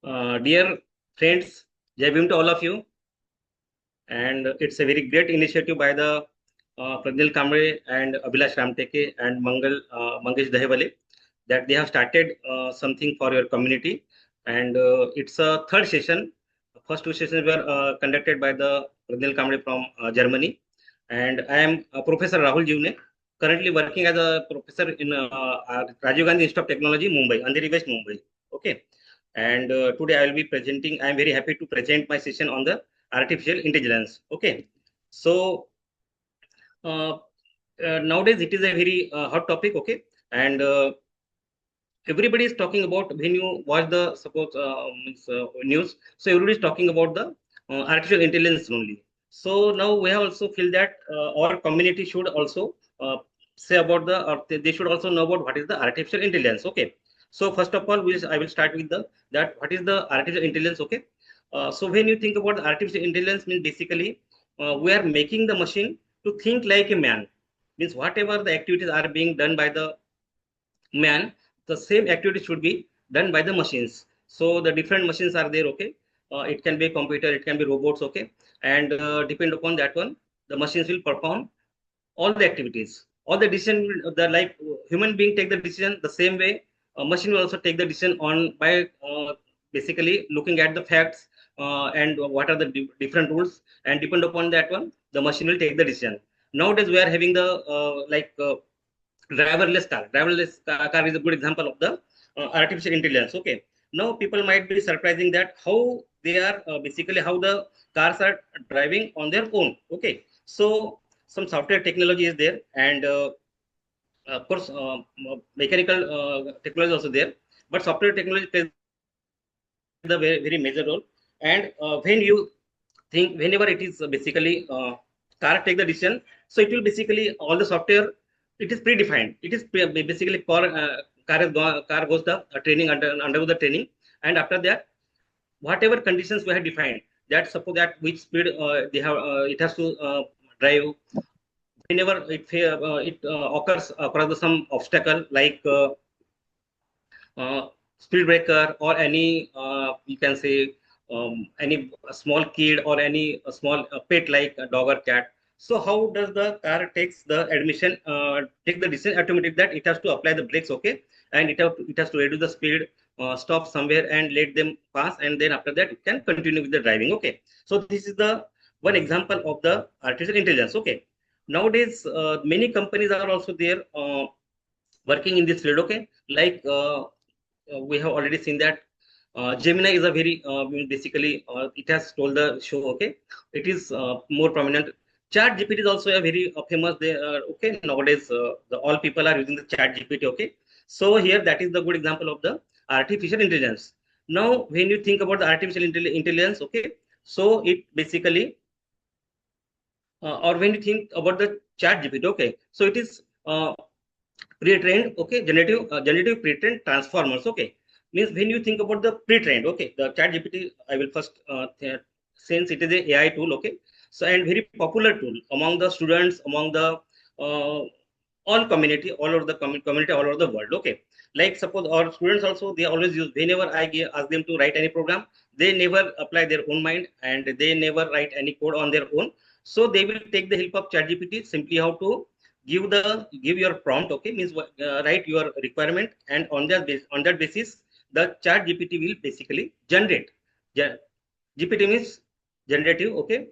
Dear friends, Jai Bhim to all of you. And it's a very great initiative by the Pradnil Kamre and Abhilash Ramteke and Mangesh Dahewale that they have started something for your community. And it's a third session. First two sessions were conducted by the Pradnil Kamre from Germany. And I am Professor Rahul Jiwane, currently working as a professor in Rajiv Gandhi Institute of Technology, Mumbai, Andheri West, Mumbai. Okay. And today I will be presenting, I am very happy to present my session on the artificial intelligence. Okay. So uh, nowadays it is a very hot topic. Okay. And everybody is talking about, when you watch the suppose news, so everybody is talking about the artificial intelligence only. So now we have also feel that our community should also say about the, or they should also know about what is the artificial intelligence. Okay. So first of all, I will start with the, that what is the artificial intelligence. Okay. So when you think about the artificial intelligence, means basically we are making the machine to think like a man. Means whatever the activities are being done by the man, the same activity should be done by the machines. So the different machines are there. Okay. It can be a computer, it can be robots. Okay. And depend upon that one, the machines will perform all the activities, all the decision, the like human being take the decision, the same way a machine will also take the decision on by basically looking at the facts and what are the different rules, and depend upon that one, the machine will take the decision. Nowadays we are having the driverless car is a good example of the artificial intelligence. Okay. Now people might be surprising that how they are basically how the cars are driving on their own. Okay. So some software technology is there, and of course mechanical technology is also there, but software technology plays the very, very major role. And when you think, whenever it is basically car take the decision, so it will basically all the software, it is predefined. It is basically car goes the training under the training, and after that whatever conditions we have defined, that suppose that which speed they have it has to drive, whenever it occurs across the some obstacle like speed breaker, or any you can say any small kid, or any small pet like a dog or cat. So how does the car takes the admission, take the decision automatic that it has to apply the brakes. Okay. And it has to reduce the speed, stop somewhere and let them pass, and then after that it can continue with the driving. Okay. So this is the one example of the artificial intelligence. Okay. Nowadays many companies are also there working in this field. Okay. Like we have already seen that Gemini is a very basically it has stole the show. Okay. It is more prominent. Chat GPT is also a very famous there. Okay. Nowadays the all people are using the Chat GPT. Okay. So here that is the good example of the artificial intelligence. Now when you think about the artificial intelligence, okay, so it basically or when you think about the Chat GPT, okay, so it is pre-trained. Okay. Generative pre-trained transformers. Okay. Means when you think about the pre-trained, okay, the Chat GPT, I will first since it is a AI tool. Okay. So and very popular tool among the students, among the uh, all community, all over the community all over the world. Okay. Like suppose our students also, they always use, whenever ask them to write any program, they never apply their own mind, and they never write any code on their own. So they will take the help of Chat GPT, simply how to give your prompt. Okay. Means write your requirement, and on that basis the Chat GPT will basically generate. GPT means generative. Okay.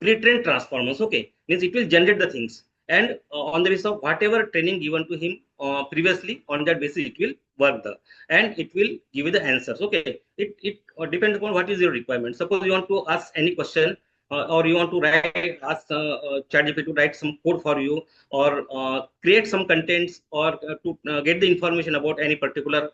Pre-trained transformers. Okay. Means it will generate the things, and on the basis of whatever training given to him previously, on that basis it will work the, and it will give you the answers. Okay. It depends upon what is your requirement. Suppose you want to ask any question, or you want to ask ChatGPT to write some code for you, or create some contents, or to get the information about any particular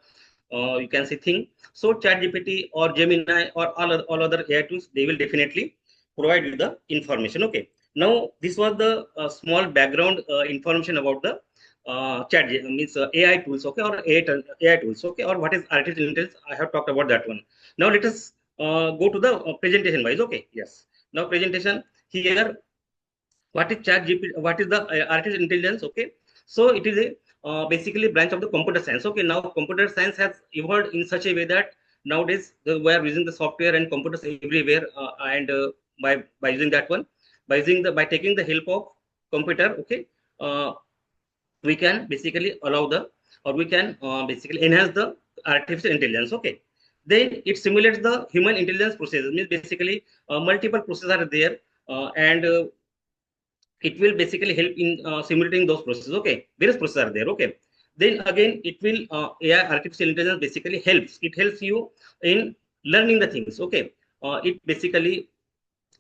you can say thing. So ChatGPT or Gemini or all other AI tools, they will definitely provide you the information. Okay. Now this was the small background information about the chat means AI tools. Okay. Or AI tools. Okay. Or what is artificial intelligence, I have talked about that one. Now let us go to the presentation wise. Okay. Yes. Now presentation here, what is chat gpt, what is the artificial intelligence. Okay. So it is a basically branch of the computer science. Okay. Now computer science has evolved in such a way that nowadays we are using the software and computers everywhere, and by using that one, by taking the help of computer, okay, uh, we can basically allow the, or we can basically enhance the artificial intelligence. Okay, then it simulates the human intelligence processes. Means basically multiple processes are there, and it will basically help in simulating those processes. Okay, various processes are there. Okay, then again it will AI, artificial intelligence, basically helps you in learning the things. Okay, it basically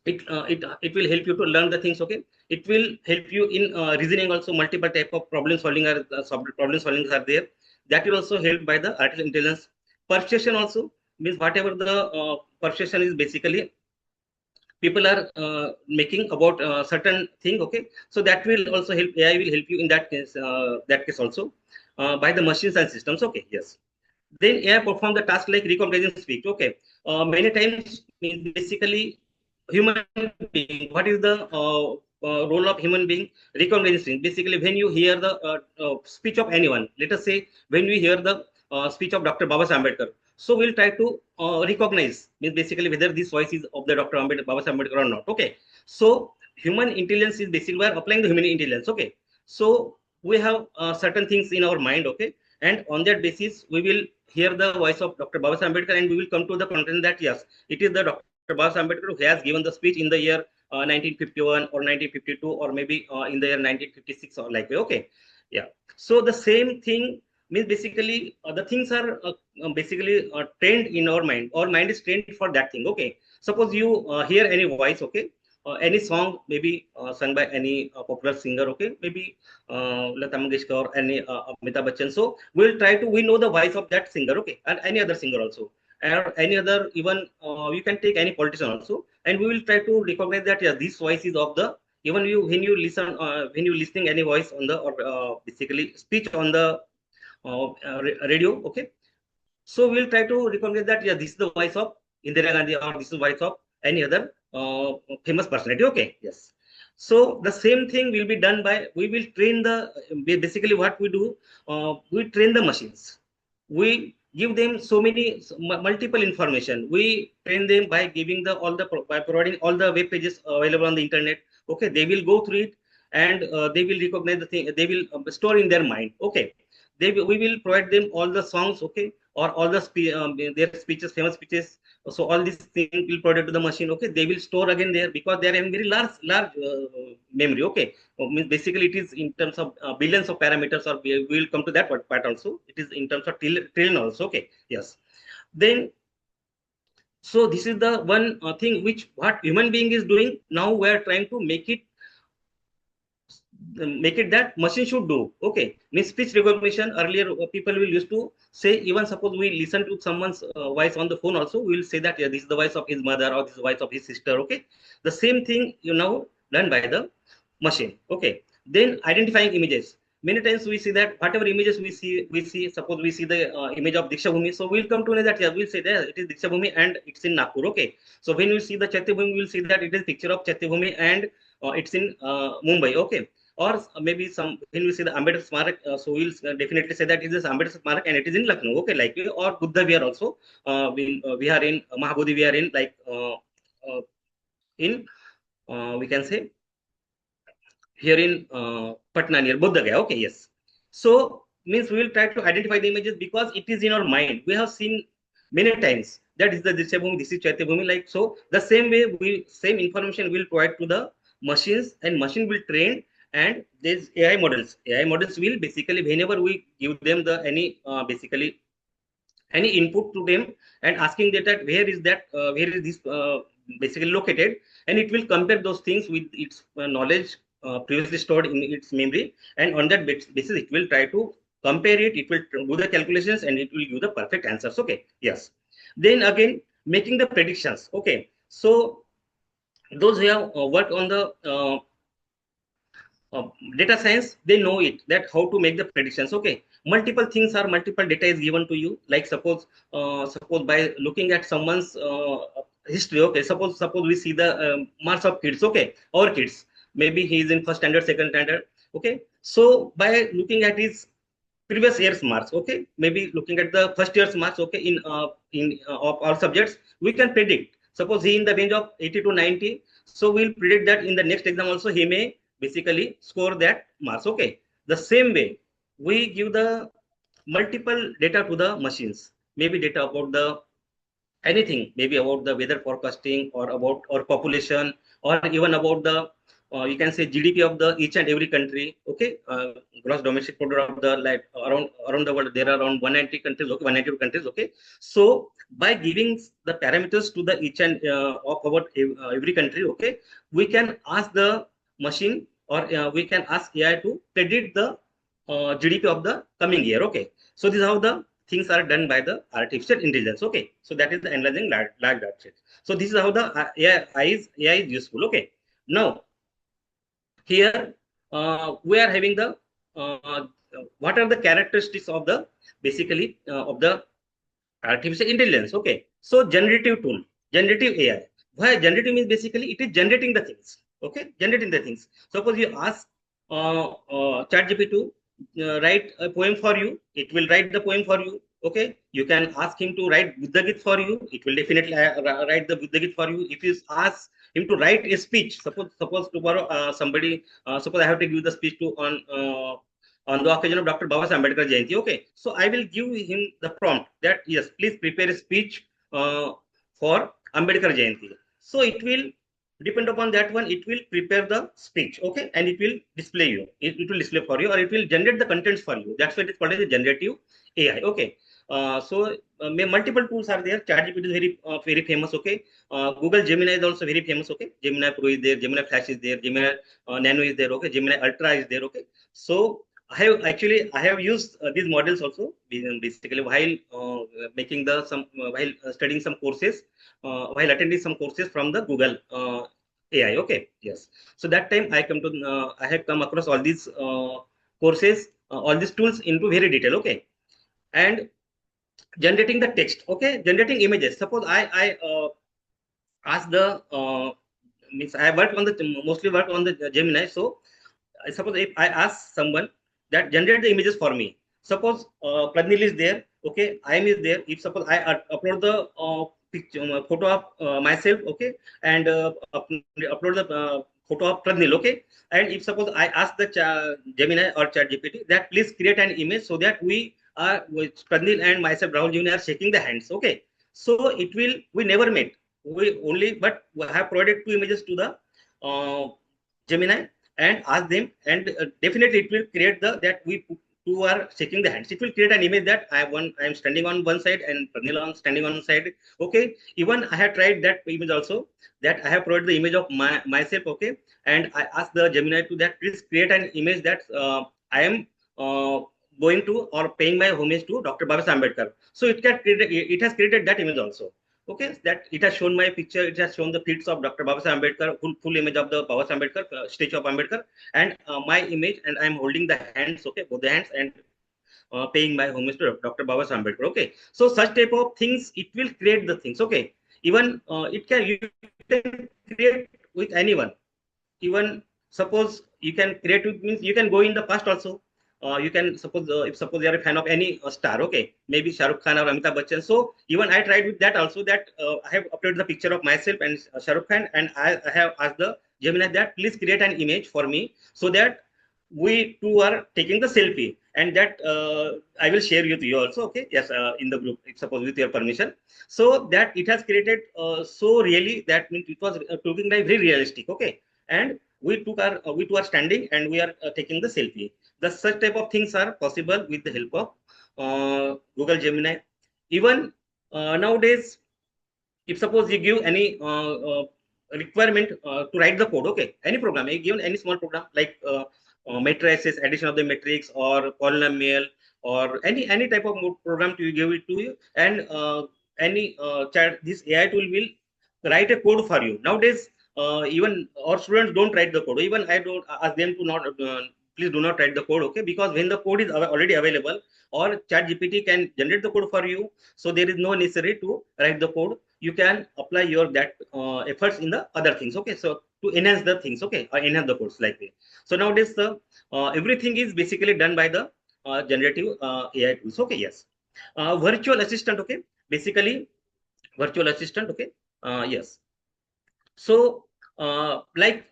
it will help you to learn the things. Okay, it will help you in reasoning also. Multiple type of problem solving are there, that will also help by the artificial intelligence. Perception also, means whatever the perception is basically people are making about certain thing. Okay, so that will also help, AI will help you in that case also, by the machines and systems. Okay, yes. Then AI perform the task like recognizing speech. Okay, many times, means basically human being, what is the role of human being? Recognizing speech. Basically when you hear the speech of anyone, let us say when we hear the speech of Dr. Baba Ambedkar, so we'll try to recognize, means basically whether this voice is of the Dr. Baba Ambedkar or not. Okay, so human intelligence is basically we are applying the human intelligence. Okay, so we have certain things in our mind. Okay, and on that basis we will hear the voice of Dr. Baba Ambedkar, and we will come to the content that yes, it is the Dr. Baba Ambedkar who has given the speech in the year 1951 or 1952, or maybe in the year 1956 or like. Okay, yeah. So the same thing, means basically the things are basically trained in our mind. Our mind is trained for that thing. Okay, suppose you hear any voice. Okay, any song, maybe sung by any popular singer. Okay, maybe Lata Mangeshkar or any Amitabh Bachchan. So we know the voice of that singer. Okay, and any other singer also, or any other, even you can take any politician also, and we will try to recognize that yeah, this voice is of the, even you when you listen, when you listening any voice on the, or basically speech on the radio. Okay, so we'll try to recognize that yeah, this is the voice of Indira Gandhi, or this is the voice of any other famous personality. Okay, yes. So the same thing will be done by, we will train the, basically what we do, we train the machines. We give them so many multiple information. We train them by giving the all the by providing all the web pages available on the internet. Okay, they will go through it, and they will recognize the thing, they will store in their mind. Okay, we will provide them all the songs. Okay, or all the their speeches, famous speeches. So all these things will provide to the machine. Okay, they will store again there, because they are having very large memory. Okay, means basically it is in terms of billions of parameters, or we will come to that part also. It is in terms of trillion also. Okay, yes. Then, so this is the one thing which what human being is doing. Now we are trying to make it that machine should do. Okay, means speech recognition. Earlier people will used to say, even suppose we listen to someone's voice on the phone also, we will say that yeah, this is the voice of his mother, or this is the voice of his sister. Okay, the same thing you now done by the machine. Okay, then identifying images. Many times we see that whatever images we see, suppose we see the image of Diksha Bhumi, so we'll come to know that yeah, we'll say that it is Diksha Bhumi and it's in Nagpur. Okay, so when we see the Chaitya Bhumi, we'll see that it is picture of Chaitya Bhumi, and it's in Mumbai. Okay, or maybe some, when we see the Ambedkar Smarak, so we'll definitely say that it is Ambedkar Smarak and it is in Lucknow. Okay, like, or Buddha Vihar also, we are in Mahabodhi, we are in like in we can say here in Patna near Buddha Gaya. Okay, yes. So means we will try to identify the images, because it is in our mind. We have seen many times that is the Diksha Bhumi, this is Chaitya Bhumi. Like, so the same way, we same information will provide to the machines, and machine will train. And these AI models, will basically, whenever we give them the any basically any input to them, and asking that where is that where is this basically located, and it will compare those things with its knowledge previously stored in its memory, and on that basis it will try to compare it, it will do the calculations, and it will give the perfect answers. Okay, yes. Then again, making the predictions. Okay, so those who have worked on the data science, they know it, that how to make the predictions. Okay, multiple things, are multiple data is given to you. Like, suppose by looking at someone's history. Okay, suppose we see the marks of kids. Okay, our kids, maybe he is in first standard, second standard. Okay, so by looking at his previous year's marks. Okay, maybe looking at the first year's marks. Okay, in of all subjects, we can predict. Suppose he in the range of 80 to 90, so we'll predict that in the next exam also he may basically score that marks. Okay, the same way we give the multiple data to the machines, maybe data about the anything, maybe about the weather forecasting or about our population, or even about the you can say GDP of the each and every country. Okay, gross domestic product of the, like, around the world there are around 190 countries. Okay, 192 countries. Okay, so by giving the parameters to the each and of about every country, okay, we can ask the machine, or we can ask AI to predict the GDP of the coming year. Okay, so this is how the things are done by the artificial intelligence. Okay, so that is the analyzing large data set. So this is how the AI is useful. Okay, now here we are having the uh, what are the characteristics of the basically of the artificial intelligence. Okay, so generative tool, generative AI. Why generative means basically it is generating the things. Okay, generating the things. Suppose you ask ChatGPT to write a poem for you, it will write the poem for you. Okay, you can ask him to write Buddha for you, it will definitely write the Buddha for you. If you ask him to write a speech, suppose tomorrow somebody suppose I have to give the speech to on the occasion of Dr. Baba Ambedkar Jayanti. Okay, so I will give him the prompt that yes, please prepare a speech for Ambedkar Jayanti. So it will depend upon that one. It will prepare the speech, okay, and it will display you. It will display for you, or it will generate the contents for you. That's why it is called as a generative AI. Okay, multiple tools are there. ChatGPT is very famous. Okay, Google Gemini is also very famous. Okay, Gemini Pro is there, Gemini Flash is there, Gemini Nano is there. Okay, Gemini Ultra is there. Okay, so I have used these models also basically while making the some while studying some courses, while attending some courses from the Google AI. Okay, yes. So that time I have come across all these courses, all these tools into very detail. Okay, and generating the text. Okay, generating images. Suppose I ask the means I work on the mostly work on the Gemini. So suppose if I ask someone that generate the images for me. Suppose Pradnil is there, okay, I am is there. If suppose I upload the picture, photo of myself, okay, and upload the photo of Pradnil, okay, and if suppose I ask the Gemini or Chat GPT that please create an image so that we are with Pradnil and myself, Rahul Jiwane, are shaking the hands, okay. So it will, we never met, we only, but we have provided two images to the Gemini and ask them, and definitely it will create the that we two are shaking the hands. It will create an image that I am standing on one side and Pranil on standing on one side. Okay, even I have tried that image also, that I have provided the image of myself. Okay, and I asked the Gemini to that please create an image that I am going to or paying my homage to Dr. Baba Ambedkar. So it has created that image also. Okay, that it has shown my picture, it has shown the feats of Dr. Baba Ambedkar, full image of the Baba Ambedkar, statue of Ambedkar, and my image, and I'm holding the hands, okay, both the hands, and paying my homage to Dr. Baba Ambedkar. Okay, so such type of things, it will create the things. Okay, even you can create with anyone. Even suppose you can create with, means you can go in the past also. You can suppose if suppose you are a fan of any star, okay, maybe Shah Rukh Khan or Amitabh Bachchan. So even I tried with that also, that I have uploaded the picture of myself and Shah Rukh Khan, and I have asked the Gemini that please create an image for me so that we two are taking the selfie, and that I will share with you also. Okay, yes, in the group, if suppose with your permission. So that it has created so really, that means it was looking like very realistic. Okay, and we two are standing and we are taking the selfie. The such type of things are possible with the help of Google Gemini. Even nowadays, if suppose you give any requirement to write the code, okay, any program, you given any small program like matrices, addition of the matrix or polynomial, or any type of program to give it to you, and any chat, this AI tool will write a code for you. Nowadays, even our students don't write the code. Even I don't ask them to not please do not write the code, okay, because when the code is already available, or Chat GPT can generate the code for you, so there is no necessary to write the code. You can apply your that efforts in the other things. Okay, so to enhance the things, okay, or enhance the codes like this. So nowadays, everything is basically done by the generative AI tools. Okay, yes. Virtual assistant. Okay, basically virtual assistant. Okay, yes. So like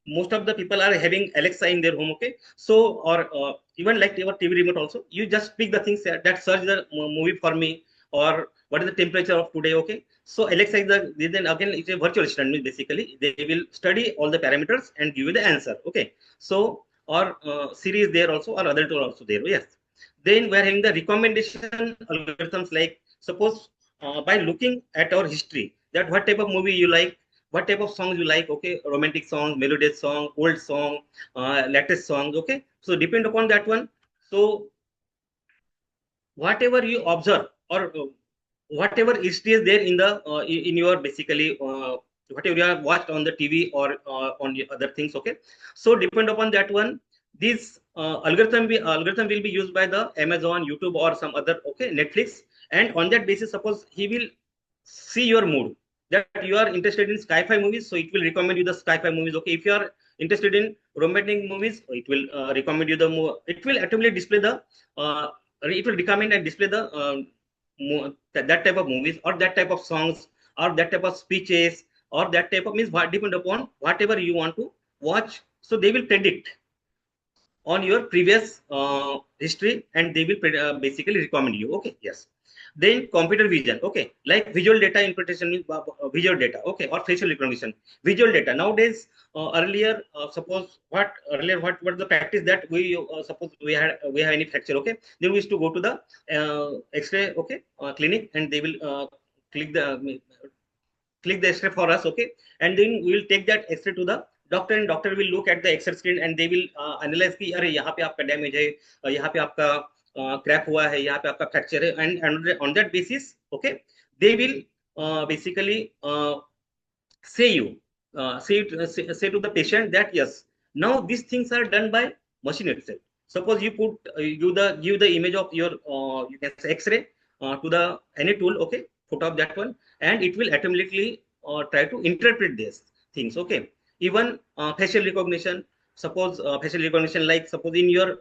most of the people are having Alexa in their home. Okay, so or even like your TV remote also, you just speak the things that search the movie for me, or what is the temperature of today. Okay, so Alexa is the, then again it's a virtual assistant. Basically they will study all the parameters and give you the answer. Okay, so or Siri is there also, or other tool also there. Yes. Then we are having the recommendation algorithms, like suppose by looking at our history, that what type of movie you like, what type of songs you like. Okay, romantic song, melodious song, old song, latest songs. Okay, so depend upon that one. So whatever you observe, or whatever history is there in the in your basically whatever you have watched on the TV or on the other things. Okay, so depend upon that one, this algorithm will be used by the Amazon, YouTube, or some other, okay, Netflix. And on that basis, suppose he will see your mood, that you are interested in sci-fi movies, so it will recommend you the sci-fi movies. Okay, if you are interested in romantic movies, it will recommend you the it will automatically display the uh, it will recommend and display the that type of movies, or that type of songs, or that type of speeches, or that type of, means what depend upon whatever you want to watch. So they will predict on your previous history, and they will basically recommend you. Okay, yes. Then computer vision. Okay, like visual data interpretation means visual data. Okay, or facial recognition. Visual data nowadays, earlier suppose what was the practice, that we suppose we have any fracture. Okay, then we used to go to the x-ray, okay, clinic, and they will click the click the x-ray for us. Okay, and then we will take that x-ray to the doctor, and doctor will look at the x-ray screen, and they will analyze कि अरे यहाँ पे आपका damage है, यहाँ पे आपका crack हुआ है, यहाँ पे आपका फ्रैक्चर है, and on that basis, okay, they will basically say you say to the patient that yes, now these things are done by machine itself. Suppose you put give the image of your you can say x-ray to the any tool. Okay, photo of that one, and it will automatically try to interpret these things. Okay, even facial recognition. Suppose facial recognition, like suppose in your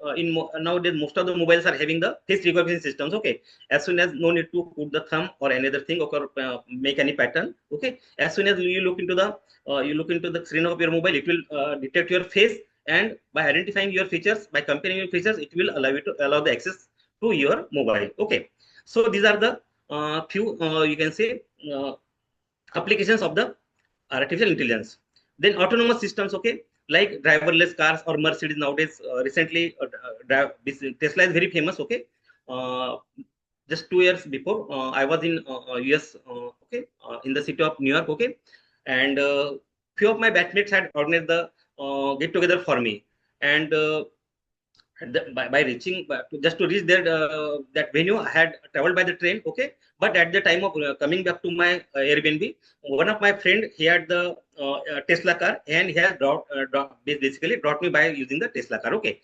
nowadays most of the mobiles are having the face recognition systems. Okay, as soon as no need to put the thumb or any other thing, or make any pattern. Okay, as soon as you look into the screen of your mobile, it will detect your face, and by identifying your features, by comparing your features, it will allow the access to your mobile. Okay, so these are the few you can say uh, applications of the artificial intelligence. Then autonomous systems. Okay, like driverless cars or Mercedes nowadays. Recently Tesla is very famous. Okay, uh, just 2 years before, I was in US. Okay, in the city of New York. Okay, and few of my batchmates had organized the get together for me, and by reaching just to reach there that venue, I had traveled by the train. Okay, but at the time of coming back to my Airbnb, one of my friend, he had the Tesla car, and he has basically brought me by using the Tesla car. Okay,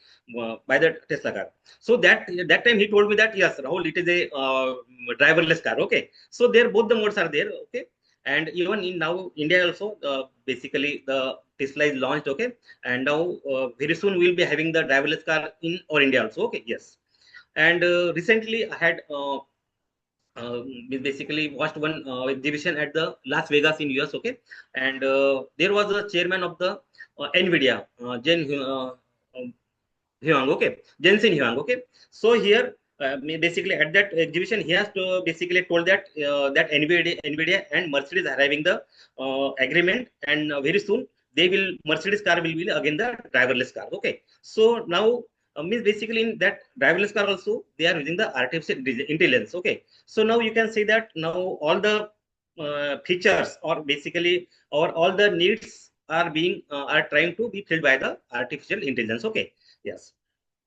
by the Tesla car. So that time he told me that yes, Rahul, it is a driverless car. Okay, so there both the modes are there. Okay, and even in now India also, basically the Tesla is launched. Okay, and now very soon we'll be having the driverless car in our India also. Okay, yes. And recently I had we basically watched one exhibition at the Las Vegas in US. Okay, and there was a chairman of the Nvidia, um, Hyang. Okay, Jensen Hyang. Okay, so here basically at that exhibition, he has to basically told that that Nvidia and Mercedes are having the agreement, and very soon they will Mercedes car will be again the driverless car. Okay, so now means basically in that driverless car also they are using the artificial intelligence. Okay, so now you can say that now all the features, or basically or all the needs are being are trying to be filled by the artificial intelligence. Okay, yes.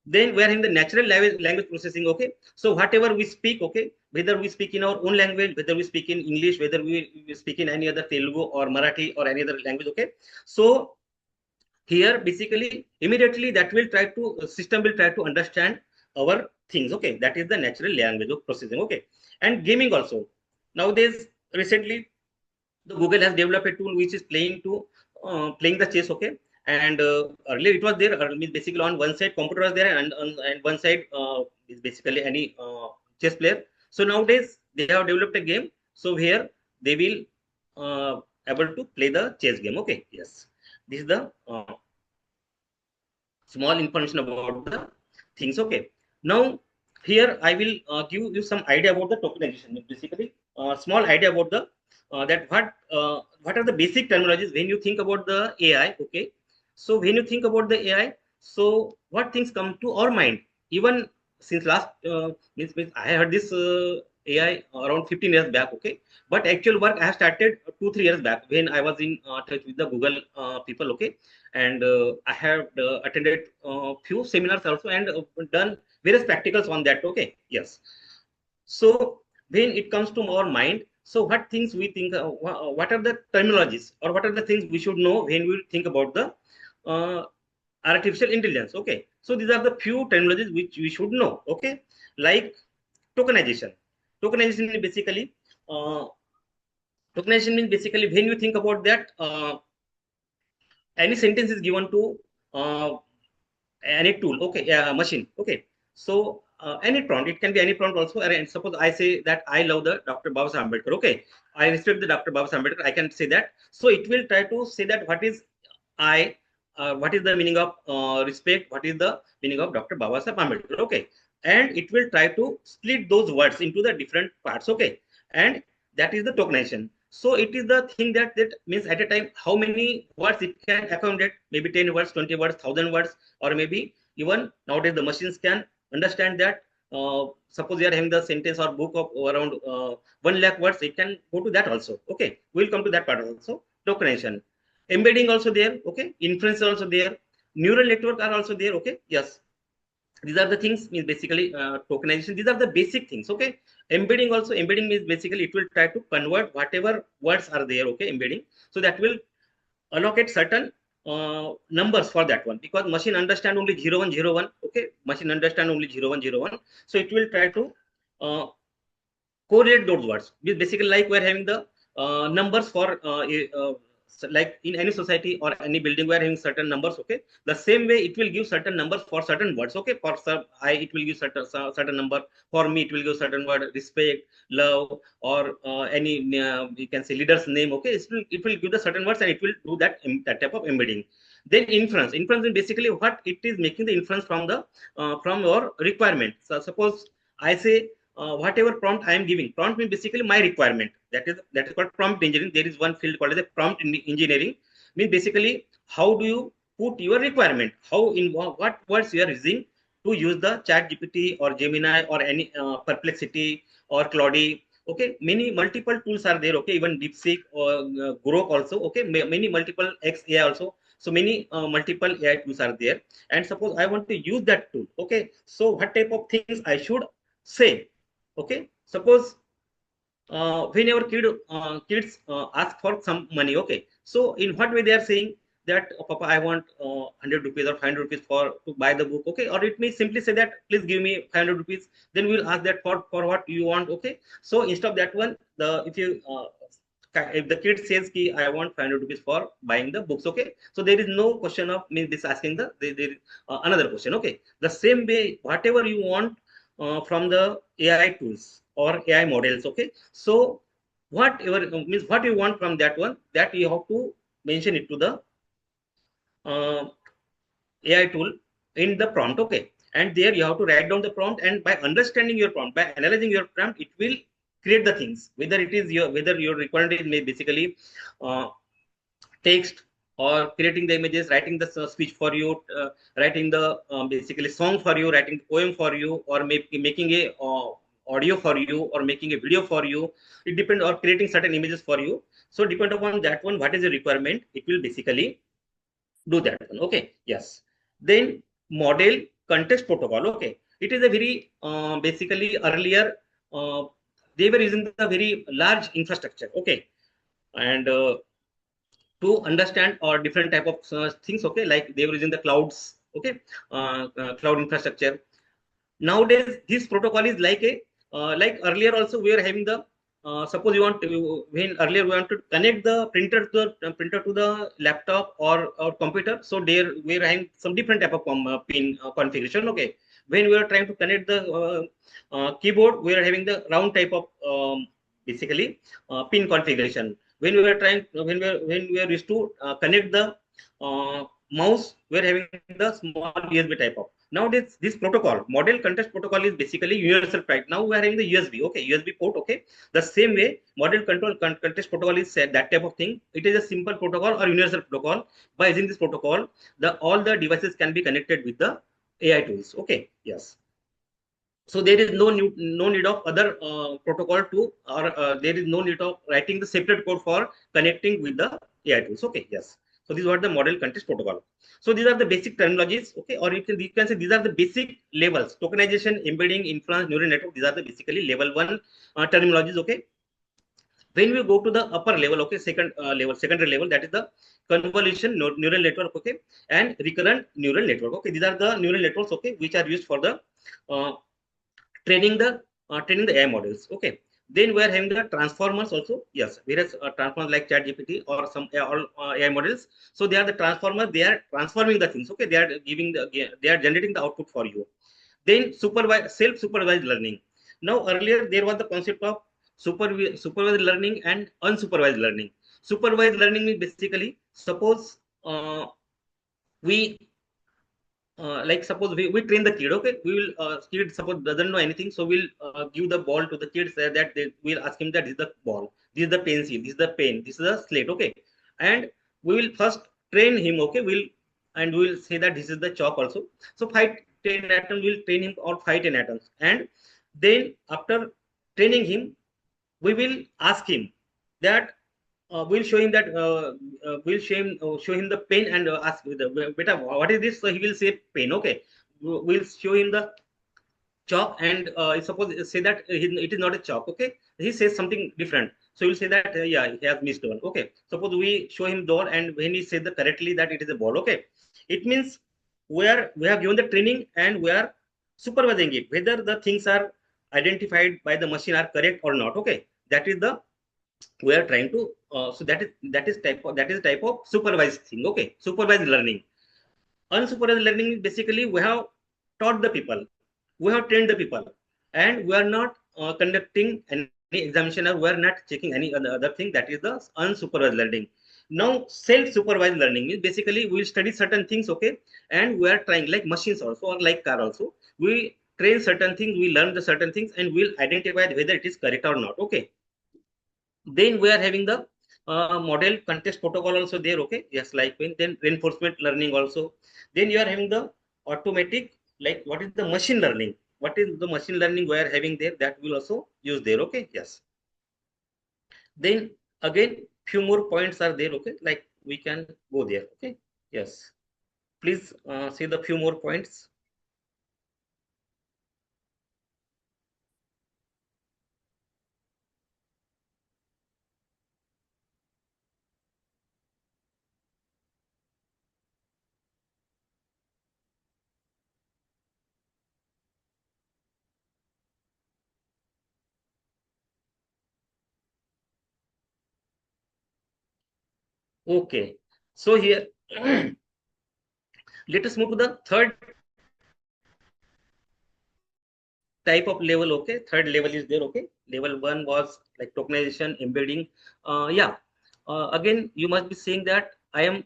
Then we are in the natural language processing. Okay, so whatever we speak, okay, whether we speak in our own language, whether we speak in English, whether we speak in any other Telugu or Marathi or any other language. Okay, so here basically immediately that will try to system will try to understand our things. Okay, that is the natural language of processing. Okay, and gaming also. Nowadays, recently the Google has developed a tool which is playing the chess. Okay, and earlier it was there, means basically on one side computer was there, and one side is basically any chess player. So nowadays they have developed a game, so here they will able to play the chess game. Okay, yes, this is the small information about the things. Okay, now here I will give you some idea about the tokenization. Basically small idea about the that what are the basic terminologies when you think about the AI. Okay, so when you think about the AI, so what things come to our mind? Even since last means I heard this AI around 15 years back. Okay, but actual work I have started 2-3 years back when I was in touch with the Google people. Okay, and I have attended few seminars also, and done various practicals on that. Okay, yes. So when it comes to our mind, so what things we think, what are the terminologies or what are the things we should know when we think about the uh, artificial intelligence? Okay, so these are the few terminologies which we should know. Okay, like tokenization. Tokenization is basically uh, tokenization means basically when you think about that, any sentence is given to uh, any tool. Okay, machine. Okay, so any prompt, it can be any prompt also. And suppose I say that I love the Dr. Baba Ambedkar. Okay, I respect the Dr. Baba Ambedkar, I can say that. So it will try to say that what is I what is the meaning of respect, what is the meaning of Dr. Baba Ambedkar. Okay, and it will try to split those words into the different parts. Okay, and that is the tokenization. So it is the thing that means at a time how many words it can accommodate, maybe 10 words, 20 words, 1,000 words, or maybe even nowadays the machines can understand that. Suppose you are having the sentence or book of around 1 lakh words, it can go to that also. Okay, we'll come to that part also. Tokenization, embedding also there. Okay, inference also there, neural network are also there. Okay, yes, these are the things means basically tokenization. These are the basic things. Okay, embedding also, embedding means basically it will try to convert whatever words are there. Okay, embedding, so that will allocate certain numbers for that one, because machine understand only 0101. Okay, machine understand only 0101, so it will try to uh, correlate those words. Basically, like we're having the numbers for like in any society or any building, we're having certain numbers. Okay, the same way it will give certain numbers for certain words. Okay, for some I it will give certain number. For me it will give certain word, respect, love, or any you can say leader's name. Okay, it will give the certain words, and it will do that type of embedding. Then inference is basically what it is making the inference from your requirement. So suppose I say whatever prompt I am giving. Prompt means basically my requirement. That is called prompt engineering. There is one field called as a prompt engineering. Means basically how do you put your requirement? How in what words you are using to use the Chat GPT or Gemini or any Perplexity or Claude. Okay, many multiple tools are there. Okay, even DeepSeek or Grok also. Okay, many multiple XAI also. So many multiple AI tools are there. And suppose I want to use that tool. Okay, so what type of things I should say? Okay, suppose whenever kids ask for some money. Okay, so in what way they are saying that, oh, papa, I want 100 rupees or 500 rupees for to buy the book. Okay, or it may simply say that please give me 500 rupees. Then we'll ask that for what you want. Okay, so instead of that one, the if the kid says ki I want 500 rupees for buying the books. Okay, so there is no question of me this asking there is another question. Okay, the same way whatever you want from the AI tools or AI models. Okay, so whatever means what you want from that one, that you have to mention it to the uh, AI tool in the prompt. Okay, and there you have to write down the prompt, and by understanding your prompt, by analyzing your prompt, it will create the things. Whether your requirement is basically uh, text, or creating the images, writing the speech for you, writing the basically song for you, writing the poem for you, or making a audio for you, or making a video for you. It depends, or creating certain images for you. So depend upon that one, what is the requirement, it will basically do that one. Okay, yes. Then model context protocol. Okay, it is a very basically earlier they were using the very large infrastructure. Okay, and to understand or different type of things. Okay, like they were using the clouds. Okay, cloud infrastructure. Nowadays this protocol is like a like earlier also we were having the suppose you want to, when earlier we want to connect the printer to the laptop or computer, so there we are having some different type of pin configuration. Okay, when we are trying to connect the keyboard, we are having the round type of basically pin configuration. When we are trying, when we are used to connect the mouse, we are having the small USB type of. Now this protocol, model context protocol, is basically universal. Right now we are having the USB. Okay, USB port. Okay, the same way model context protocol is said, that type of thing. It is a simple protocol or universal protocol. By using this protocol, the all the devices can be connected with the AI tools. Okay, yes. So there is no need of other protocol to, or there is no need of writing the separate code for connecting with the AI tools. Okay, yes. So these are the model context protocol. So these are the basic terminologies. Okay, or you can say these are the basic levels: tokenization, embedding, inference, neural network. These are the basically level one terminologies. Okay, when we go to the upper level, okay, secondary level, that is the convolution neural network. Okay, and recurrent neural network. Okay, these are the neural networks, okay, which are used for the uh, training the AI models. Okay. Then we are having the transformers also. Yes, various transformers like ChatGPT or some all AI models. So they are the transformers. They are transforming the things. Okay, they are generating the output for you. Then self-supervised learning. Now earlier there was the concept of supervised learning and unsupervised learning. Supervised learning is basically, suppose we like suppose we train the kid. Okay, we will kid suppose doesn't know anything, so we'll give the ball to the kid, say that they will ask him that this is the ball, this is the pencil, this is the pen, this is the slate. Okay, and we will first train him. Okay, we will say that this is the chalk also. So 5-10 atoms, we'll train him or 5-10 atoms, and then after training him, we will ask him that we'll show him that show him the pen and ask beta, what is this? So he will say pen. Okay, we'll show him the chalk, and suppose say that it is not a chalk. Okay, he says something different, so we'll say that yeah, he has missed one. Okay, suppose we show him door, and when he says the correctly that it is a ball. Okay, it means we have given the training and we are supervising it whether the things are identified by the machine are correct or not. Okay, that is the we are trying to so that is type of supervised thing. Okay, supervised learning. Unsupervised learning is basically we have taught the people, we have trained the people, and we are not conducting any examination, or we are not checking any other thing. That is the unsupervised learning. Now self-supervised learning is basically we will study certain things. Okay, and we are trying, like machines also or like car also, we train certain things, we learn the certain things, and we'll identify whether it is correct or not. Okay, then we are having the model context protocol also there. Okay, yes, like when then reinforcement learning also. Then you are having the automatic, like what is the machine learning, what is the machine learning we are having there, that will also use there. Okay, yes. Then again few more points are there. Okay, like we can go there. Okay, yes, please see the few more points. Okay, so here let us move to the third type of level. Okay, third level is there. Okay, level one was like tokenization, embedding. Yeah, again you must be saying that I am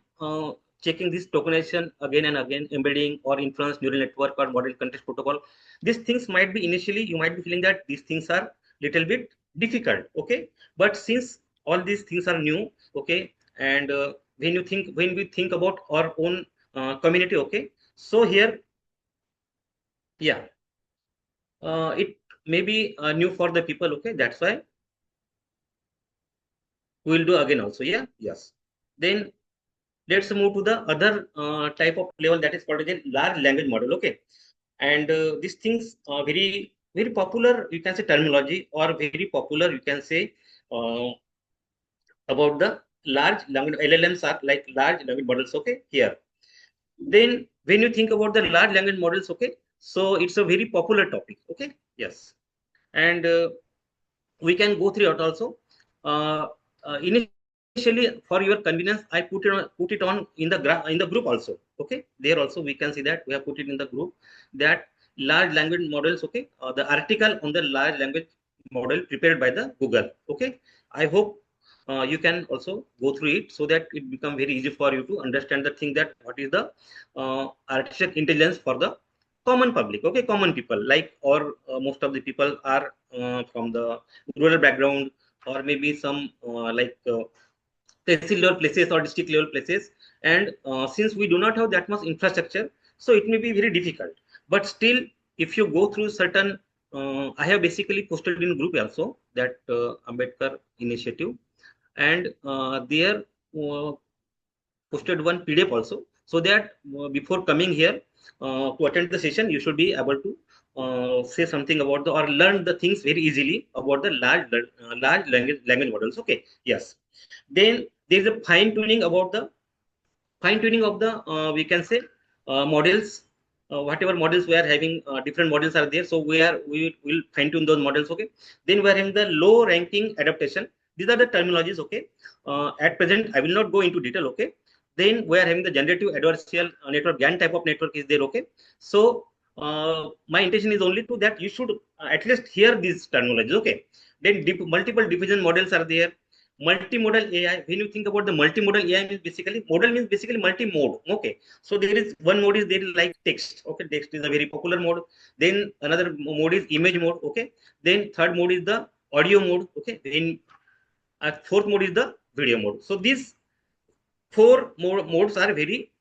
checking this tokenization again and again, embedding or inference neural network or model context protocol. These things might be initially you might be feeling that these things are little bit difficult. Okay, but since all these things are new, okay, and when we think about our own community. Okay, so here, yeah, it may be new for the people. Okay, that's why we will do again also. Yeah, yes. Then let's move to the other type of level, that is called as a large language model. Okay, and these things are very popular, you can say, terminology, or very popular, you can say, uh, about the large language LLMs are like large language models. Okay, here, then when you think about the large language models, okay, so it's a very popular topic. Okay, yes. And we can go through it also. Initially, for your convenience, I put it on in the group also. Okay, there also we can see that we have put it in the group, that large language models. Okay, the article on the large language model prepared by the Google. Okay, I hope you can also go through it, so that it become very easy for you to understand the thing, that what is the artificial intelligence for the common public. Okay, common people, like, or most of the people are from the rural background, or maybe some tehsil level places or district level places. And since we do not have that much infrastructure, so it may be very difficult. But still, if you go through certain, I have basically posted in group also, that Ambedkar initiative, and there uh, posted one PDF also, so that before coming here to attend the session, you should be able to say something about the, or learn the things very easily about the large language models. Okay, yes. Then there is a fine tuning about the fine tuning of the, we can say, models. Whatever models we are having, different models are there, so we will fine tune those models. Okay, then we are having the low ranking adaptation. These are the terminologies. Okay, at present I will not go into detail. Okay, then we are having the generative adversarial network, GAN type of network is there. Okay, so my intention is only to that you should at least hear these terminologies. Okay, then multiple diffusion models are there. Multimodal AI. When you think about the multimodal AI, means basically, modal means basically multi-mode. Okay, so there is one mode is there like text. Okay, text is a very popular mode. Then another mode is image mode. Okay, then third mode is the audio mode. Okay, then fourth mode is the video mode. So these four modes are very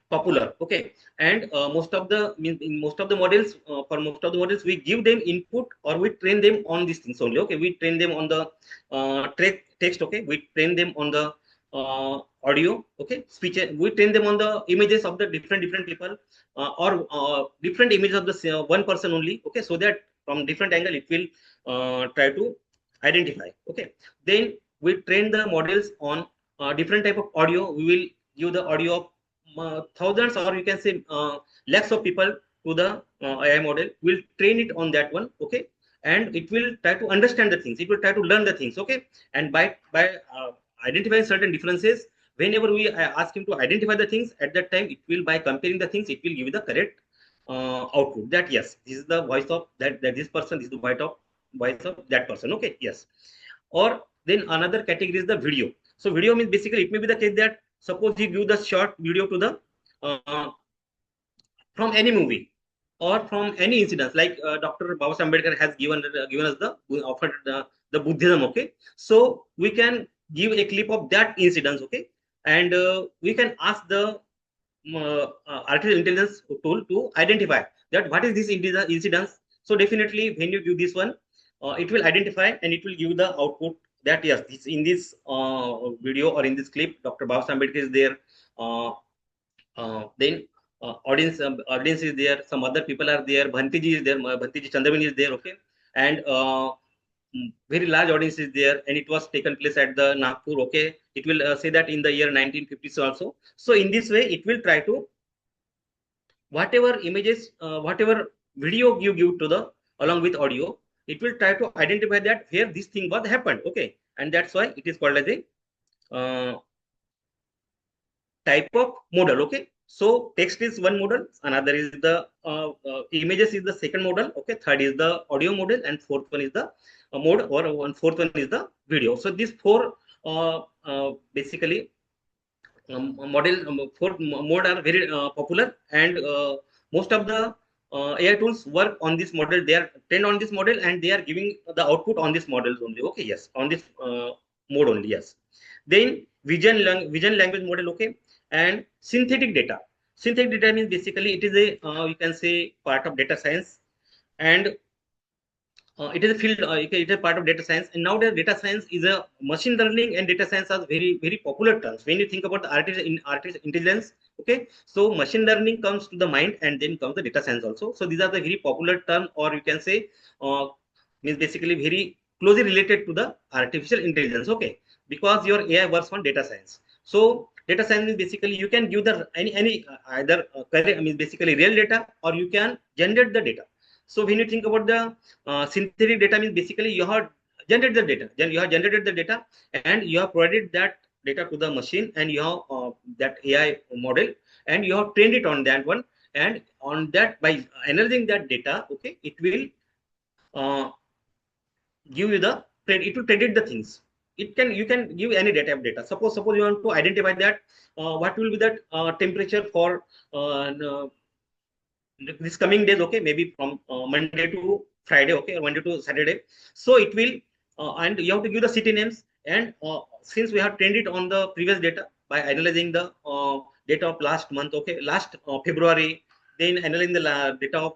popular. Okay, and most of the, in most of the models, for most of the models, we give them input, or we train them on these things only. Okay, we train them on the text. Okay, we train them on the audio. Okay, speech. We train them on the images of the different people, or different images of the one person only. Okay, so that from different angle it will try to identify. Okay, then we train the models on different type of audio. We will give the audio of thousands, or you can say lakhs of people to the AI model. Will train it on that one. Okay, and it will try to understand the things. It will try to learn the things. Okay, and by identifying certain differences, whenever we ask him to identify the things, at that time it will, by comparing the things, it will give you the correct output. That yes, this is the voice of that this person. This is the voice of that person. Okay, yes. Or then another category is the video. So video means basically, it may be the case that suppose you give the short video to the uh, from any movie or from any incidents, like Dr. Baba Ambedkar has given us the offered the Buddhism. Okay, so we can give a clip of that incidents. Okay, and we can ask the artificial intelligence tool to identify that what is this incidence. So definitely, when you give this one, it will identify, and it will give the output that yes, this in this video or in this clip, Dr. Baba Ambedkar is there. Then audience is there. Some other people are there. Bhantiji is there. Bhantiji Chandramani is there. Okay, and very large audience is there, and it was taken place at the Nagpur. Okay, it will say that in the year 1950s also. So in this way, it will try to, whatever images, whatever video you give to the along with audio, it will try to identify that where this thing was happened. Okay, and that's why it is called as a type of model. Okay, so text is one model, another is the images is the second model. Okay, third is the audio model, and fourth one is the mode, or one fourth one is the video. So these four basically four mode are very popular, and most of the AI tools work on this model. They are trained on this model, and they are giving the output on this models only. Okay, yes, on this mode only. Yes. Then vision language model. Okay, and synthetic data. Synthetic data means basically it is a you can say part of data science, and it is a field. It is a part of data science, and nowadays data science is a machine learning, and data science are very popular terms. When you think about the artificial intelligence, okay, so machine learning comes to the mind, and then comes the data science also. So these are the very popular term, or you can say means basically very closely related to the artificial intelligence. Okay, because your AI works on data science. So data science is basically you can give the any either I mean basically real data, or you can generate the data. So when you think about the synthetic data, means basically you have generated the data, then you have generated the data and you have provided that data to the machine, and you have that AI model, and you have trained it on that one, and on that, by analyzing that data, okay, it will uh, give you the it will predict the things. It can, you can give any data of data. Suppose you want to identify that what will be that temperature for this coming days, okay, maybe from Monday to Friday, okay, or Monday to Saturday. So it will and you have to give the city names, and since we have trained it on the previous data by analyzing the data of last month, okay, last February, then analyzing the data of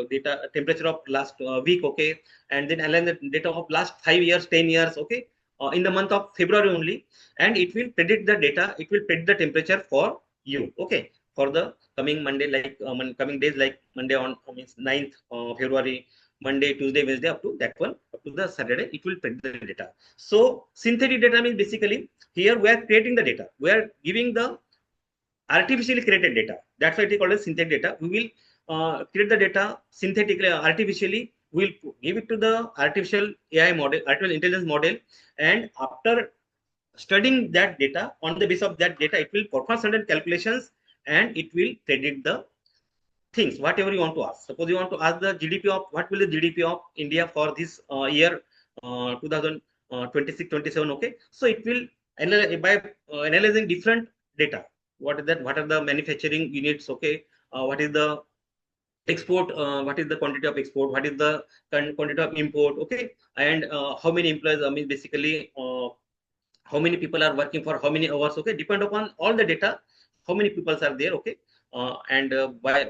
data temperature of last week, okay, and then analyze the data of last 5 years, 10 years, okay, in the month of February only, and it will predict the data, it will predict the temperature for you, okay, for the coming Monday, like coming days, like Monday on means 9th February, Monday, Tuesday, Wednesday, up to that one, up to the Saturday, it will predict the data. So synthetic data means basically here we are creating the data, we are giving the artificially created data. That's why it is called as synthetic data. We will create the data synthetically, artificially. We'll give it to the artificial AI model, artificial intelligence model, and after studying that data, on the basis of that data, it will perform certain calculations, and it will predict the things, whatever you want to ask. Suppose you want to ask the GDP of, what will the GDP of India for this year 2026-27, okay. So it will by analyzing different data, what is that, what are the manufacturing units, okay, what is the export, what is the quantity of export, what is the quantity of import, okay, and how many employees, I mean basically how many people are working for how many hours, okay, depend upon all the data, how many people are there, okay, and by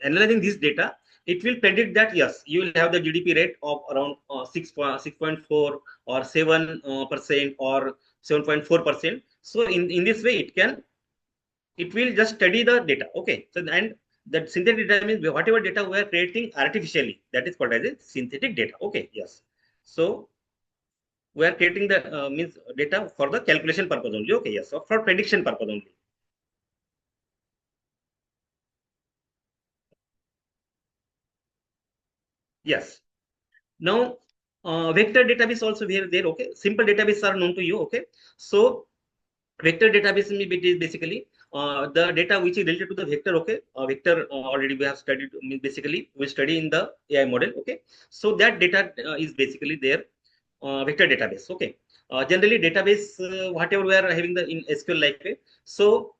analyzing this data, it will predict that yes, you will have the GDP rate of around 6.4 or 7% or 7.4%. So in this way, it will just study the data, okay. So and that synthetic data means whatever data we are creating artificially, that is called as a synthetic data, okay. Yes, so we are creating the means data for the calculation purpose only, okay. Yes, so for prediction purpose only. Yes. Now vector database also here there, okay. Simple database are known to you, okay. So vector database is basically the data which is related to the vector, okay. Vector already we have studied, basically we study in the AI model, okay. So that data is basically there, vector database, okay. Generally database, whatever we are having the in SQL like way, so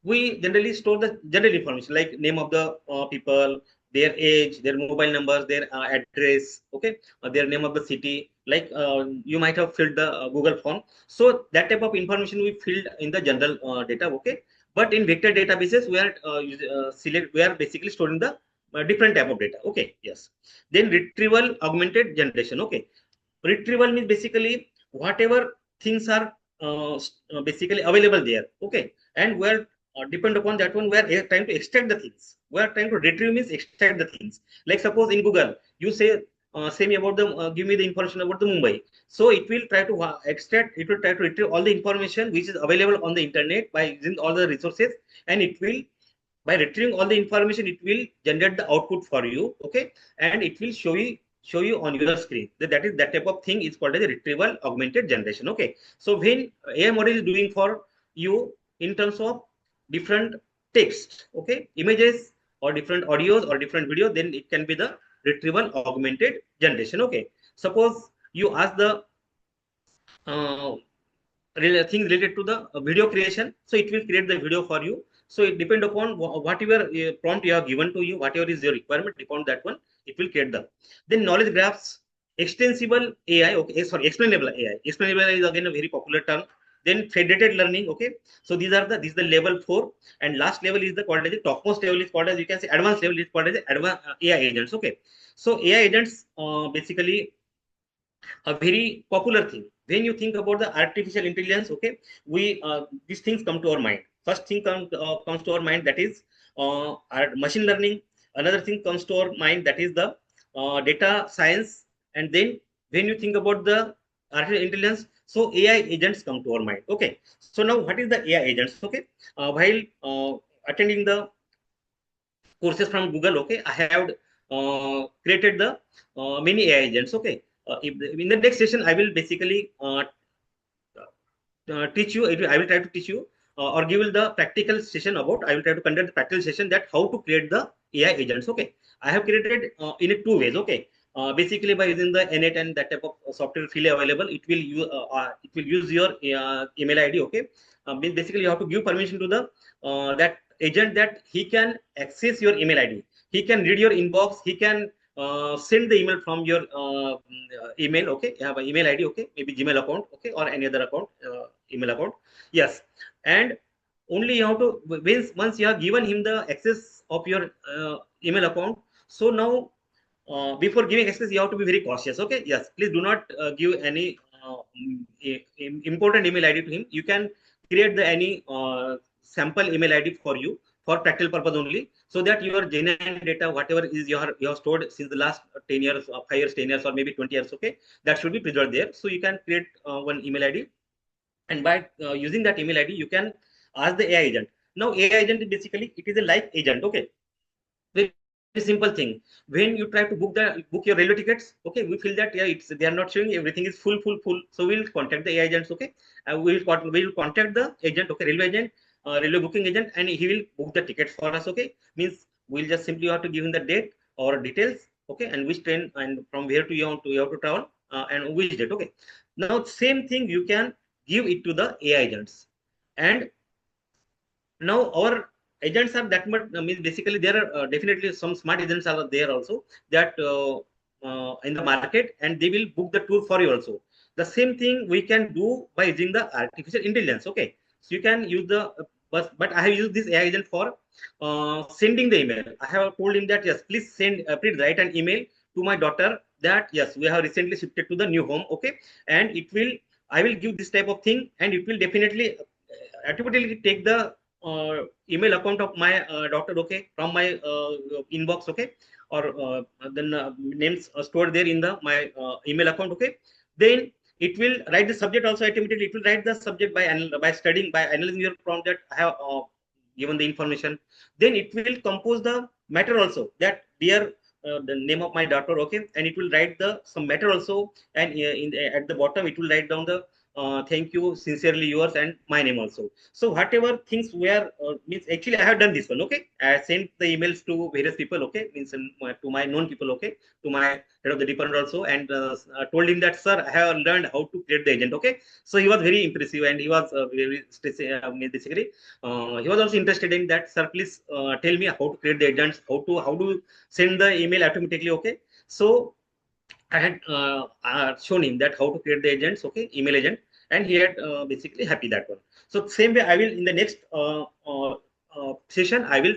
we generally store the general information like name of the people, their age, their mobile numbers, their address, okay, their name of the city. Like you might have filled the Google form, so that type of information we filled in the general data, okay. But in vector databases, we are basically storing the different type of data, okay. Yes. Then retrieval augmented generation, okay. Retrieval means basically whatever things are basically available there, okay, and we are depend upon that one, we are trying to extract the things, we are trying to retrieve means extract the things. Like suppose in Google you say say me about the give me the information about the Mumbai, so it will try to extract, it will try to retrieve all the information which is available on the internet by using all the resources, and it will, by retrieving all the information, it will generate the output for you, okay, and it will show you on your screen. That is, that type of thing is called as a retrieval augmented generation, okay. So when AI model is doing for you in terms of different text, okay, images or different audios or different videos, then it can be the retrieval augmented generation, okay. Suppose you ask the uh, things related to the video creation, so it will create the video for you. So it depend upon whatever prompt you have given to you, whatever is your requirement, upon that one it will create them. Then knowledge graphs, extensible AI, okay, sorry, explainable AI. Explainable AI is again a very popular term. Then federated learning, okay. So these are the, this is the level 4, and last level is the called as the topmost level is called as, you can say advanced level is called as advanced AI agents, okay. So AI agents basically a very popular thing. When you think about the artificial intelligence, okay, we these things come to our mind. First thing comes to our mind, that is machine learning. Another thing comes to our mind, that is the data science. And then when you think about the artificial intelligence, so AI agents come to our mind, okay. So now what is the AI agents, okay. While attending the courses from Google, okay, I have created the many AI agents. Okay. In the next session, I will basically teach you. I will try to teach you or give you the practical session about. I will try to conduct the practical session that how to create the AI agents. Okay, I have created in a two ways. Okay, basically by using the NET and that type of software freely available, it will use your email ID. Okay, basically you have to give permission to the that agent that he can access your email ID. He can read your inbox. He can send the email from your email. Okay, you have an email ID. Okay, maybe Gmail account. Okay, or any other account, email account. Yes, and only you have to once you have given him the access of your email account. So now before giving access, you have to be very cautious. Okay, yes, please do not give any important email ID to him. You can create the any sample email ID for you for practical purpose only, so that your genuine data, whatever is you have stored since the last 10 years, 5 years, 10 years, or maybe 20 years, okay, that should be preserved there. So you can create one email ID, and by using that email ID, you can ask the AI agent. Now, AI agent is basically it is a live agent. Okay, very simple thing. When you try to book your railway tickets, okay, we feel that yeah, they are not showing everything is full. So we'll contact the AI agents. Okay, we'll contact the agent. Okay, railway agent, railway booking agent, and he will book the tickets for us. Okay, means we'll just simply have to give him the date or details. Okay, and which train and from where to you have to travel, and which date. Okay, now same thing you can give it to the AI agents, and now our agents are that much. I mean, basically there are definitely some smart agents are there also that in the market, and they will book the tour for you also. The same thing we can do by using the artificial intelligence. Okay, so you can use the but I have used this AI agent for sending the email. I have told him that yes, please write an email to my daughter that yes, we have recently shifted to the new home. Okay, and I will give this type of thing, and it will definitely automatically take the email account of my doctor. Okay, from my inbox. Okay, or then names stored there in the my email account. Okay, then it will write the subject also automatically. It will write the subject by studying, by analyzing your prompt that I have given the information. Then it will compose the matter also, that dear the name of my daughter. Okay, and it will write the some matter also, and at the bottom it will write down the thank you, sincerely yours, and my name also. So whatever things were means actually I have done this one. Okay, I sent the emails to various people. Okay, means to my known people. Okay, to my head of the department also, and told him that sir, I have learned how to create the agent. Okay, so he was very impressive, and he was very basically he was also interested in that. Sir, please tell me how to create the agents, how to send the email automatically. Okay, so I had shown him that how to create the agents, okay, email agent, and he had basically happy that one. So same way, I will in the next session, I will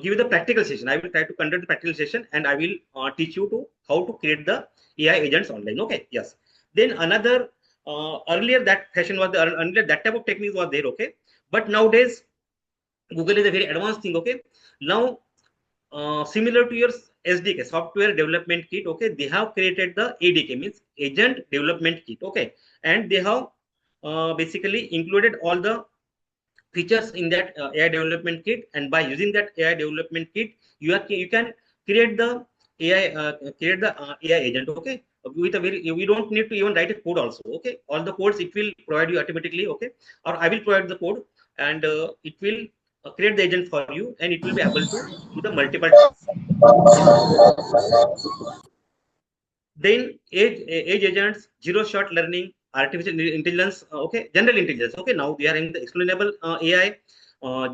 give you the practical session. I will try to conduct the practical session, and I will teach you to how to create the AI agents online. Okay, yes. Then another earlier that fashion was earlier that type of techniques was there. Okay, but nowadays Google is a very advanced thing. Okay, now similar to your SDK, software development kit. Okay, they have created the ADK, means agent development kit. Okay, and they have basically included all the features in that AI development kit, and by using that AI development kit, you can create the AI agent. Okay, with a very we don't need to even write a code also. Okay, all the codes it will provide you automatically. Okay, or I will provide the code, and it will create the agent for you, and it will be able to do the multiple tasks. Then age agents, zero shot learning, artificial intelligence, okay, general intelligence. Okay, now we are in the explainable AI,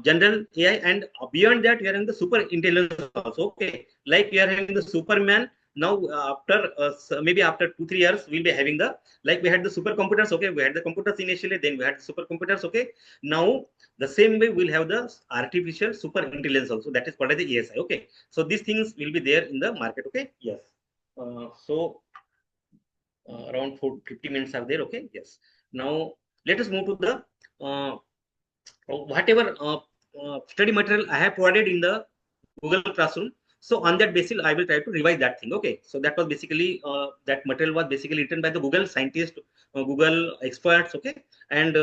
general AI, and beyond that we are in the super intelligence also. Okay, like we are having the Superman. Now after maybe after 2 3 years we'll be having the, like we had the supercomputers. Okay, we had the computers initially, then we had the supercomputers. Okay, now the same way we'll have the artificial super intelligence also, that is called as the ASI. Okay, so these things will be there in the market. Okay, yes. So around 50 minutes are there. Okay, yes. Now let us move to the whatever study material I have provided in the Google Classroom. So on that basis, I will try to revise that thing. Okay, so that was basically that material was basically written by the Google scientists, Google experts. Okay, and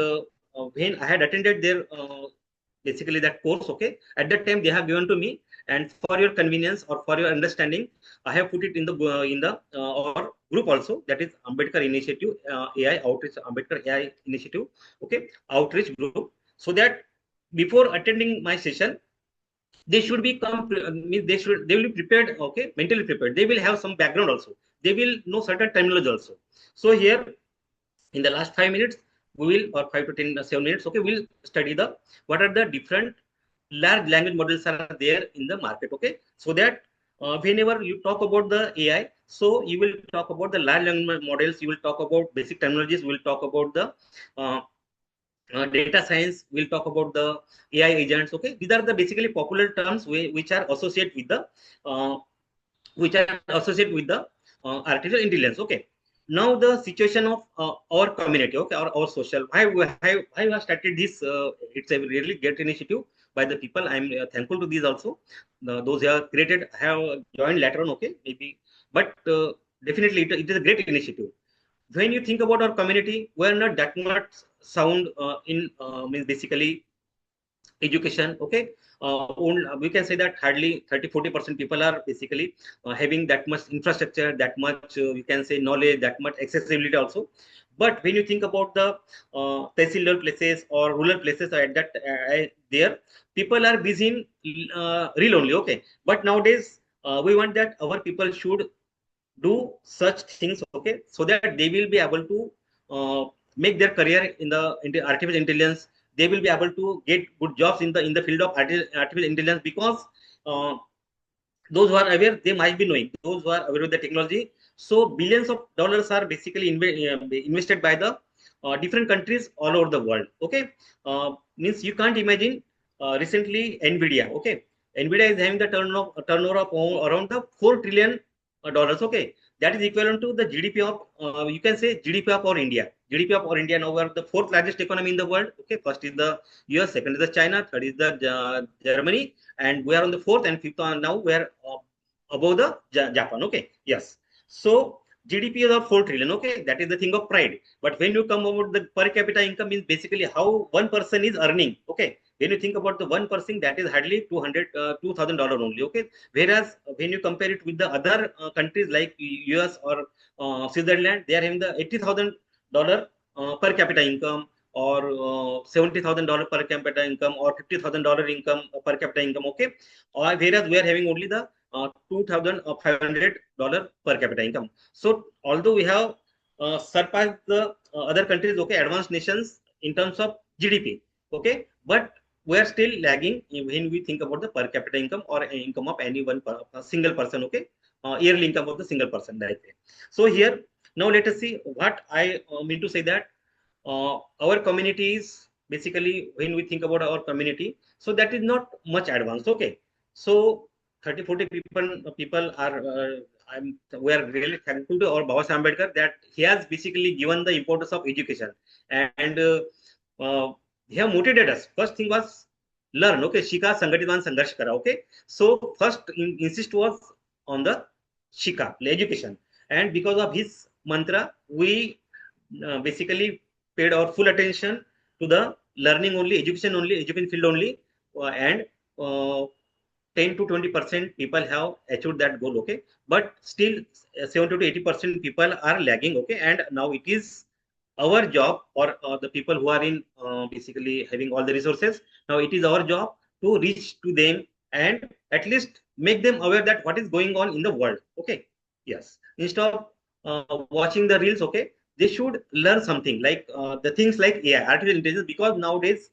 when I had attended their basically that course. Okay, at that time they have given to me, And for your convenience or for your understanding, I have put it in the our group also, that is Ambedkar Initiative, AI Outreach, Ambedkar AI Initiative, okay, outreach group, so that before attending my session, they should be they will be prepared, okay, mentally prepared. They will have some background also. They will know certain terminology also. So here in the last 5 minutes, we will, or 5 to 10 7 minutes, okay, we'll study the what are the different large language models are there in the market, okay, so that whenever you talk about the AI, so you will talk about the large language models, you will talk about basic terminologies, we will talk about the uh, data science, we'll talk about the AI agents, okay. These are the basically popular terms which are associated with the uh, artificial intelligence, okay. Now the situation of our community, okay, our social, I have started this, it's a really great initiative by the people. I'm thankful to these also. Those who have created have joined later on, okay, maybe, but definitely it is a great initiative. When you think about our community, we are not that much sound in means basically education, okay. We can say that hardly 30-40% people are basically having that much infrastructure, that much you can say knowledge, that much accessibility also. But when you think about the tehsil places or rural places, at that there people are busy in real only, okay. But nowadays we want that our people should do such things, okay, so that they will be able to make their career in the artificial intelligence. They will be able to get good jobs in the field of artificial intelligence, because uh, those who are aware, they might be knowing, those who are aware of the technology. So billions of dollars are basically invested by the different countries all over the world, okay. Means you can't imagine, recently Nvidia, okay, Nvidia is having the turnover of around the 4 trillion dollars, okay. That is equivalent to the GDP of you can say GDP of our India. GDP of our India. Now we are the fourth largest economy in the world, okay. First is the US, second is the China, third is the Germany, and we are on the fourth, and fifth on now we are above the Japan, okay. Yes. So GDP is of 4 trillion, okay. That is the thing of pride. But when you come about the per capita income, means basically how one person is earning, okay. When you think about the one person, that is hardly $2,000 only, okay. Whereas when you compare it with the other countries like US or Switzerland, they are having the $80,000 per capita income, or $70,000 per capita income, or $50,000 income per capita income, okay. Or whereas we are having only the $2,500 per capita income. So although we have surpassed the other countries, okay, advanced nations in terms of GDP, okay, but we are still lagging when we think about the per capita income or income of any single person, okay, yearly income of the single person, right? So here, now let us see what I mean to say, that our community is basically, when we think about our community, so that is not much advanced, okay. So 30-40 people are we are really thankful to our Baba Ambedkar, that he has basically given the importance of education, and he have motivated us. First thing was learn, okay, shika sanghatitan sangharsh kara, okay. So first insist was on the shika, education, and because of his mantra, we basically paid our full attention to the learning only, education only, education field only, and uh, 10 to 20% people have achieved that goal, okay. But still 70 to 80% people are lagging, okay. And now it is our job, or the people who are in basically having all the resources, now it is our job to reach to them, and at least make them aware that what is going on in the world, okay. Yes, instead of watching the reels, okay, they should learn something like the things like AI, artificial intelligence, because nowadays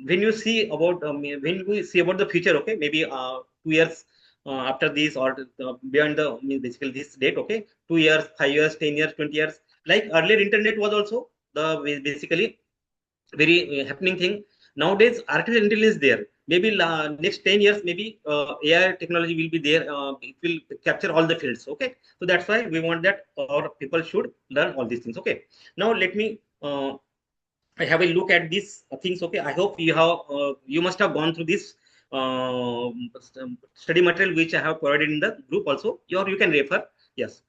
when you see about when we see about the future, okay, maybe 2 years after this, or beyond the basically this date, okay, 2 years, 5 years, 10 years, 20 years, like earlier internet was also the basically very happening thing. Nowadays artificial intelligence is there, maybe next 10 years, maybe AI technology will be there, it will capture all the fields, okay. So that's why we want that our people should learn all these things, okay. Now let me I have a look at these things, okay. I hope you must have gone through this uh, study material which I have provided in the group also, or you can refer. Yes,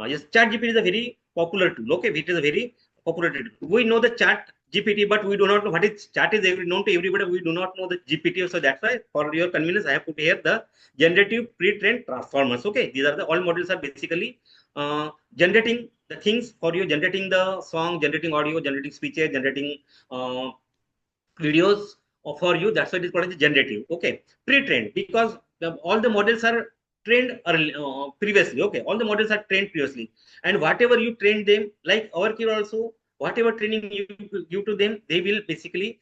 yes, chat gpt is a very popular tool, okay. It is a very populated. We know the chat GPT, but we do not know what is chat is known to everybody. We do not know the GPT. So that's why, for your convenience, I have put here the generative pre-trained transformers. Okay, these are the all models are basically generating the things for you, generating the song, generating audio, generating speeches, generating videos for you. That's why it is called as generative. Okay, pre-trained, because all the models are trained early, previously. Okay, all the models are trained previously, and whatever you train them, like our kid also, whatever training you give to them, they will basically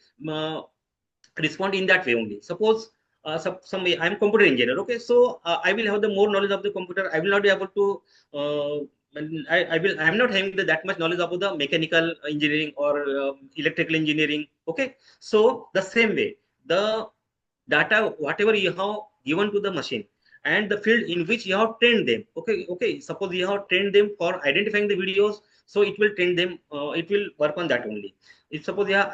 respond in that way only. Suppose I'm computer engineer. Okay, so I will have the more knowledge of the computer. I will not be able to. I'm not having that much knowledge about the mechanical engineering or electrical engineering. Okay, so the same way, the data whatever you have given to the machine and the field in which you have trained them. Okay, suppose you have trained them for identifying the videos, so it will train them, it will work on that only. If suppose you have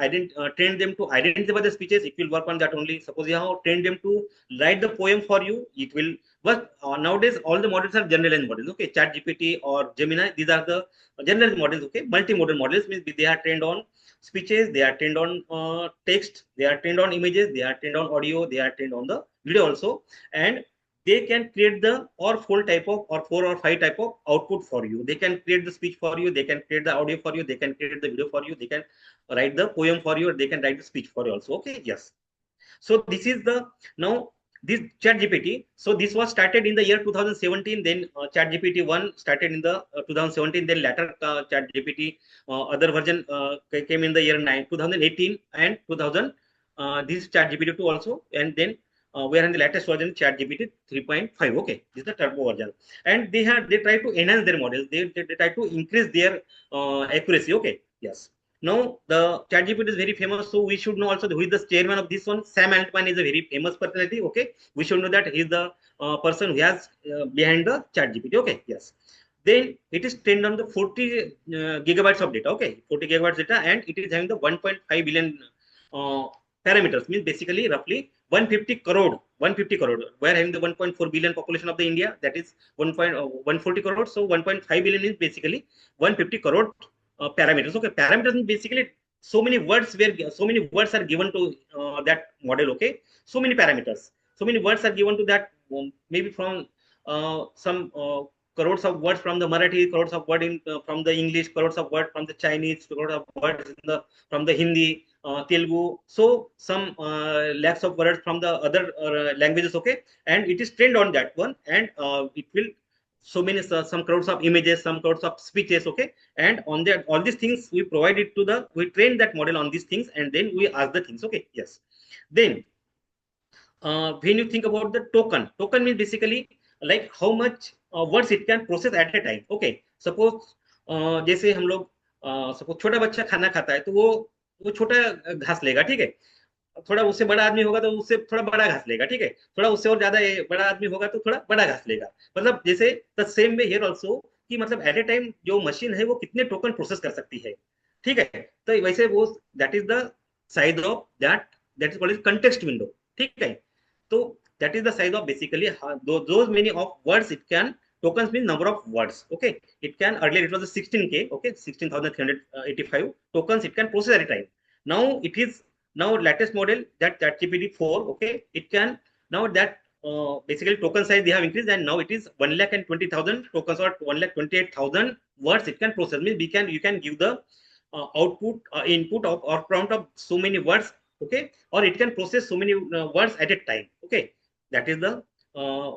trained them to identify the speeches, it will work on that only. Suppose you have trained them to write the poem for you, it will. But nowadays all the models are generalized models. Okay, chat GPT or Gemini, these are the generalized models. Okay, multimodal models means they are trained on speeches, they are trained on text, they are trained on images, they are trained on audio, they are trained on the video also, and they can create the or four or five type of output for you. They can create the speech for you, they can create the audio for you, they can create the video for you, they can write the poem for you, or they can write the speech for you also. Okay, yes. So this is the now this chat gpt. So this was started in the year 2017, then chat gpt 1 started in the 2017, then later chat gpt other version came in the year 2018 and 2000, this chat gpt 2 also, and then we are in the latest version chat gpt 3.5. Okay, this is the turbo version, and they try to enhance their models, they try to increase their accuracy. Okay, yes. Now, the ChatGPT is very famous, so we should know also who is the chairman of this one. Sam Altman is a very famous personality. Okay, we should know that he is the person who has behind the ChatGPT. Okay, yes. Then it is trained on the 40 gigabytes of data. Okay, 40 gigabytes data, and it is having the 1.5 billion uh, parameters. Means basically roughly 150 crore. 150 crore. We are having the 1.4 billion population of the India. That is 1.140 crore. So 1.5 billion is basically 150 crore parameters. Okay, parameters means basically so many words are given to that model. Okay, so many parameters, so many words are given to that, maybe from some crores of words from the Marathi, crores of words from the English, crores of words from the Chinese, crores of words from the Hindi, Telugu. So some lakhs of words from the other languages. Okay, and it is trained on that one, and it will so many some crowds of images, some crowds of speeches. Okay, and on that all these things we provide it to the, we train that model on these things, and then we ask the things. Okay, yes. Then when you think about the token means basically like how much words it can process at a time. Okay, suppose जैसे हम लोग suppose छोटा बच्चा खाना खाता है, तो वो छोटा घास लेगा, ठीक है। थोड़ा उससे बड़ा आदमी होगा तो उससे थोड़ा बड़ा घास लेगा, ठीक है। थोड़ा उससे और ज्यादा बड़ा आदमी होगा तो थोड़ा बड़ा घास लेगा। मतलब जैसे the same way here also, कि मतलब एट ए टाइम जो मशीन है वो कितने टोकन प्रोसेस कर सकती है, ठीक है। तो वैसे वो that is the size of that is called context window, ठीक है। तो that is the size of basically those many of words it can, tokens mean number of words. Okay, it can, earlier it was a 16k, okay, 16,385 tokens it can process at a time. Now it is, now latest model that ChatGPT 4, okay, it can now that basically token size they have increased, and now it is 1,20,000 tokens or 1,28,000 words it can process. Means you can give the output input of or prompt of so many words. Okay, or it can process so many words at a time. Okay, that is the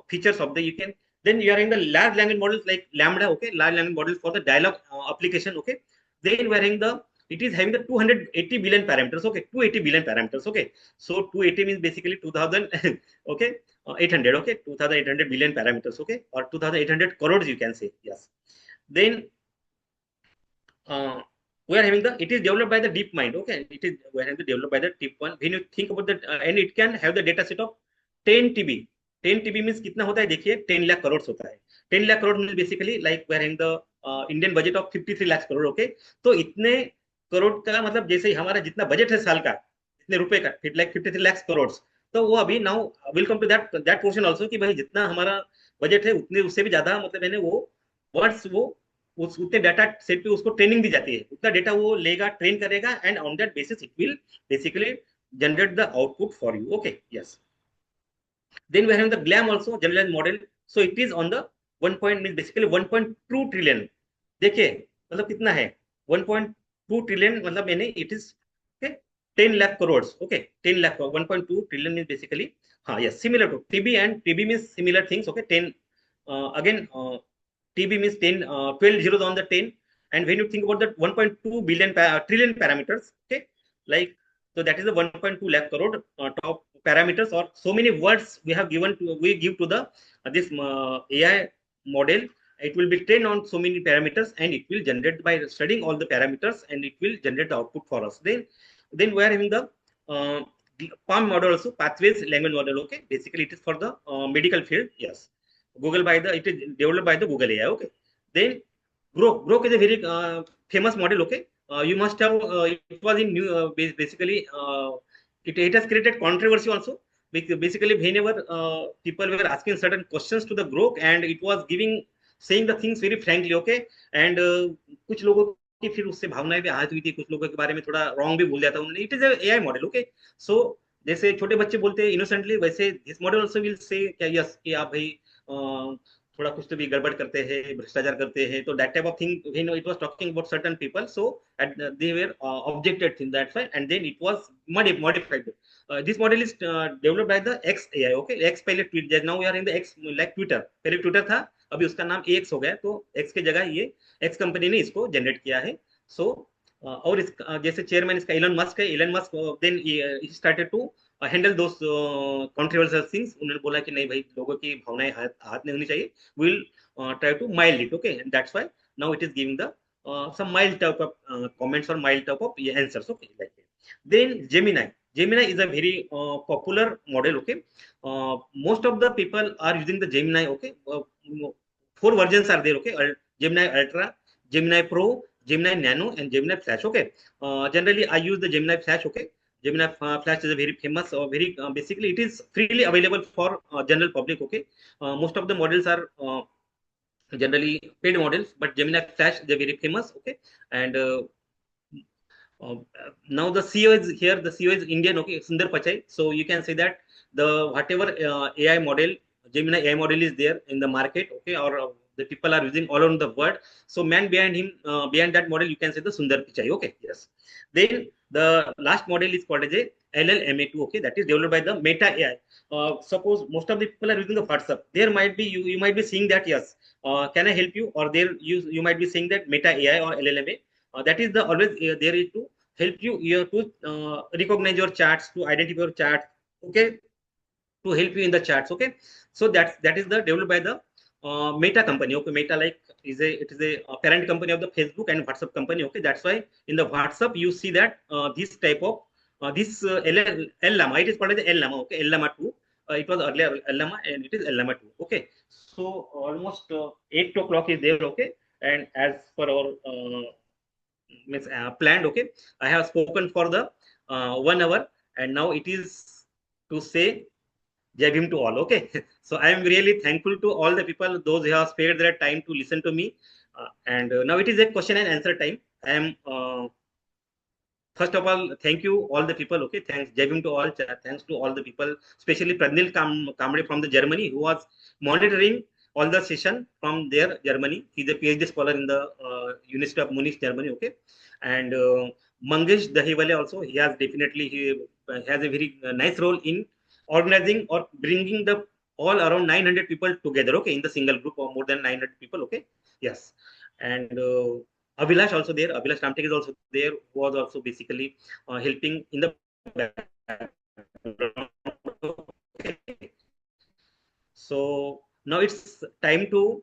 features of the, you can, then you are in the large language models like lambda. Okay, large language models for the dialogue application. Okay, then we are in the, it is having the 280 billion parameters. Okay, 280 billion parameters. Okay, so 280 means basically 2000 okay, 800. Okay, 2800 billion parameters. Okay, or 2800 crores you can say. Yes. Then we are having the, it is developed by the deep mind. Okay, it is, we are having the developed by the deep one. When you think about that, and it can have the data set of 10 TB. 10 TB means कितना होता है देखिए, 10 lakh crores होता है। 10 lakh crores means basically like we are having the Indian budget of 53 lakhs crore. Okay, तो इतने करोड़ का मतलब जैसे हमारा जितना बजट है साल का, इतने रुपए का, like 53 lakhs crores, तो वो अभी now will come to that portion also, कि भाई जितना हमारा बजट है उतने उससे भी ज्यादा मतलब मैंने वो वर्ड्स वो उतने डाटा सेट पे उसको ट्रेनिंग दी जाती है, उतना डेटा वो लेगा, ट्रेन करेगा, and on that basis it will basically generate the output for you. Okay, yes. Then we have the GLAM also, generalized model. So it is on the 1 point, means basically 1.2 trillion. देखिए मतलब कितना है 1.2 trillion, मतलब मैंने it is okay 10 lakh crores. Okay, 10 lakh 1.2 trillion means basically, yes, similar to TB, and TB means similar things. Okay, 10 again TB means 10 12 zeros on the 10. And when you think about that 1.2 billion trillion parameters, okay, like, so that is the 1.2 lakh crore top parameters, or so many words we have given to, we give to the this AI model. It will be trained on so many parameters, and it will generate by studying all the parameters, and it will generate the output for us. Then we are having the PALM model also, pathways language model. Okay, basically it is for the medical field. Yes, Google by the, it is developed by the Google AI. Okay, then Grok is a very famous model. Okay, you must have it was in new basically it has created controversy also. Basically whenever people were asking certain questions to the Grok, and it was giving, saying the things very frankly. Okay, and कुछ लोगों की फिर उससे भावनाएं भी आहत हुई थी, कुछ लोगों के बारे में थोड़ा रॉन्ग भी बोल दिया था उन्होंने. It is AI model. Okay, so जैसे छोटे बच्चे बोलते हैं इनोसेंटली, वैसे this model also will say क्या यस कि आप भाई थोड़ा कुछ तो भी गड़बड़ करते हैं, भ्रष्टाचार करते हैं, तो that type of thing, you know, it was talking about certain people, so they were objected thing that's why, and then it was modified. This model is developed by the X AI. Okay, X पहले tweet, now we are in the X, like Twitter, पहले Twitter था, अभी उसका नाम X हो गया, तो X के जगह ये X कंपनी ने इसको जनरेट किया है. सो और इस जैसे चेयरमैन इसका एलन मस्क है, Elon Musk then he started to handle those controversial things. उन्होंने बोला कि नहीं भाई, लोगों की भावनाएं हाथ नहीं होनी चाहिए, will try to mild it. Okay, and that's why now it is giving the some mild type of comments or mild type of answers. Okay, like that. Then Gemini is a very popular model. Okay, most of the people are using the Gemini. Okay, four versions are there. Okay, Gemini Ultra, Gemini Pro, Gemini Nano, and Gemini Flash. Okay, generally I use the Gemini Flash. Okay, Gemini Flash is a very famous, or very basically it is freely available for general public. Okay, most of the models are generally paid models, but Gemini Flash is very famous. Okay, and uh, now the CEO is here. The CEO is Indian. Okay, Sundar Pichai. So you can say that the whatever AI model, Gemini AI model is there in the market. Okay, or the people are using all around the world. So man behind him, behind that model, you can say the Sundar Pichai. Okay, yes. Then the last model is called as a LLMA2. Okay, that is developed by the Meta AI. Suppose most of the people are using the WhatsApp. There might be, you might be seeing that, yes. Can I help you? Or there you might be saying that Meta AI or LLMA. That is the always there is to help you here to recognize your chats, to identify your chats. Okay, to help you in the chats. Okay, so that is the developed by the Meta company. Okay, Meta like it is a parent company of the Facebook and WhatsApp company. Okay, that's why in the WhatsApp you see that this type of this Llama, it is called as Llama. Okay, Llama 2. It was earlier Llama, and it is Llama 2. Okay, so almost 8 o'clock is there. Okay, and as per our means planned. Okay, I have spoken for the 1 hour, and now it is to say Jai Bhim to all. Okay, so I am really thankful to all the people, those who have spared their time to listen to me. And now it is a question and answer time. I am first of all, thank you all the people. Okay, thanks Jai Bhim to all. Thanks to all the people, especially Pradnil Kamre from the Germany, who was monitoring all the session from there, Germany. He's a PhD scholar in the University of Munich, Germany. Okay, and Mangesh Dahiwale also, he has definitely, he has a very nice role in organizing or bringing the all around 900 people together. Okay, in the single group, or more than 900 people. Okay, yes, and Abhilash also there. Abhilash Ramtek is also there, who was also basically helping in the background. Okay. So now it's time to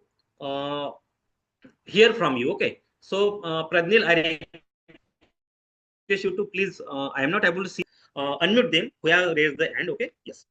hear from you. Okay. So Pradnil, I request you to please. I am not able to see. Unmute them who have raised the hand. Okay. Yes.